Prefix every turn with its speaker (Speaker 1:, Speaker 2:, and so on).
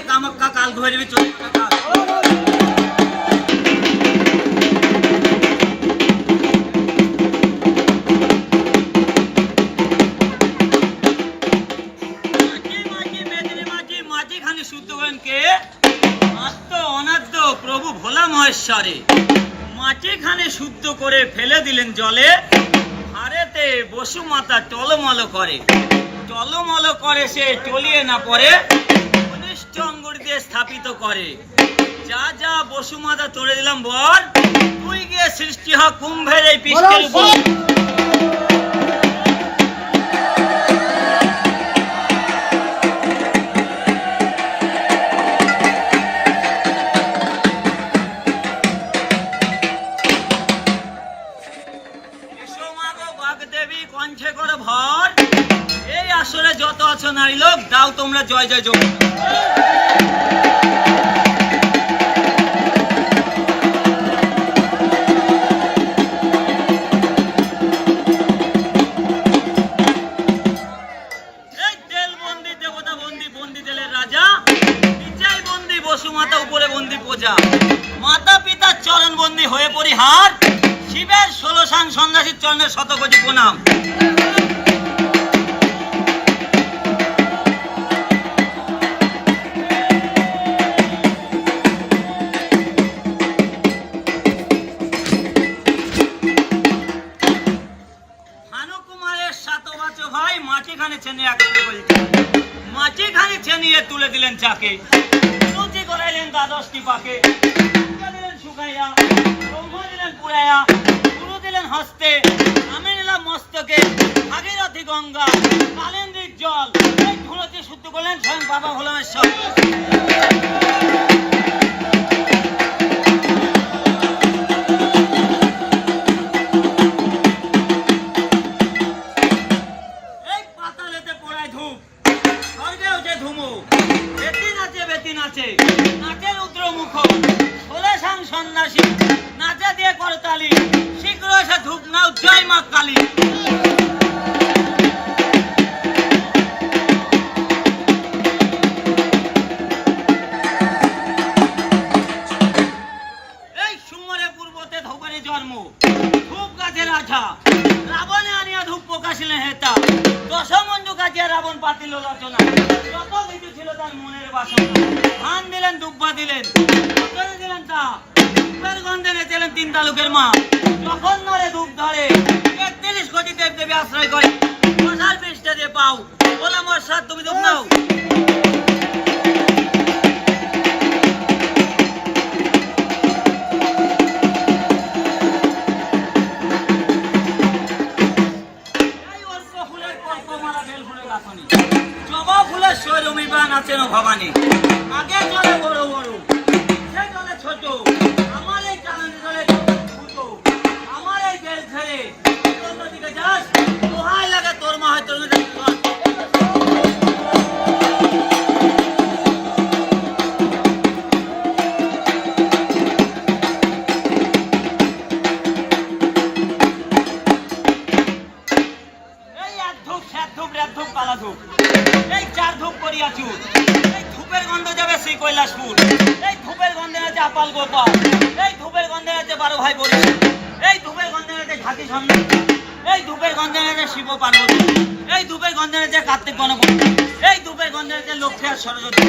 Speaker 1: কামাক্কা কাল ঘুরে চলে শুদ্ধ করেন কে? আত্ম অনাদ্য প্রভু ভোলা মহেশ্বরে। মাটিখানে শুদ্ধ করে ফেলে দিলেন জলে, হারেতে বসুমাতা টলমল করে। টলমল করে সে টলিয়ে না পড়ে, কনিষ্ঠ অঙ্গুর দিয়ে স্থাপিত করে। যা যা বসুমাতা তোড়ে দিলাম বর, তুই গিয়ে সৃষ্টি হ কুম্ভের এই পৃষ্ঠের উপর। কণ্ঠে করে ভর, এই আসরে যত আছো নারী লোক, দাও তোমরা জয় জয় যোগ। এই তেল বন্দি দেবতা বন্দি, বন্দি তেলের রাজা, নিচাই বন্দি বসুমাতা, উপরে বন্দি প্রজা। মাতা পিতার চরণ বন্দি হয়ে পরিহার, শিবের 16 সাং সন্ন্যাসীর চরণের শতকোটি প্রণাম। মাটিখানে ছেনিয়ে তুলে দিলেন চাকে, রুচি করাইলেন দ্বাদশটি পাকে। দিলেন শুকাইয়া, ব্রহ্ম দিলেন পুরাইয়া, গুরু দিলেন হস্তে, আমি নিলাম মস্তকে। ভাগীরথী গঙ্গা, কালেন্দ্রির জল, এই ধুলোতে শুদ্ধ করলেন স্বয়ং বাবা ভোলামেশ্বর। নাচে রুদ্রমুখ, 16 সাং সন্ন্যাসী, নাচা দিয়ে করতালি, শীঘ্র এসে ধূপ নাও, জয় মা কালী। এই সুমরে পূর্বতে ধূপের জন্ম, ধূপ গাছের আঠা, রাবণে আনিয়া ধূপ প্রকাশিলেন হেতা। দশমঞ্জু কাজিয়া রাবণ পাতিল রচনা, যত কিছু ছিল তার মনের বাসনা। ধান দিলেন, দুব্বা দিলেন, দিলেন তা, ধূপের গন্ধে নেচেলেন 3 তালুকের মা। যখন নরে ধূপ ধরে, 31 কোটি দেব দেবী আশ্রয় করে। মশাল পৃষ্ঠে দিয়ে পাও, বলা মশার তুমি ধূপ নাও। জবা ফুলের সৈরমিবা নাচেন ভবানী, আগে চলে বড় বড়, সে চলে ছোট, আমার এই চালানি চলে ছোট, আমার এই বেল ছেড়ে অন্যদিকে যাস, দোহাই লাগে তোর মা হয় তোর। এই 1 ধূপ 7 ধূপ 1 ধূপ পালা ধূপ, এই 4 ধূপ করিয়া চুর। এই ধূপের গন্ধ যাবে শ্রী কৈলাসপুর, এই ধূপের গন্ধে আছে আপাল গোপাল, এই ধূপের গন্ধে আছে 12 ভাই বলি, এই ধূপের গন্ধে আছে ঝাঁকি সন্ন্যাস, এই ধূপের গন্ধে আছে শিব পার্বতী, এই ধূপের গন্ধে আছে কার্তিক গণপতি, এই ধূপের গন্ধে আছে লক্ষ্মী আর সরস্বতী।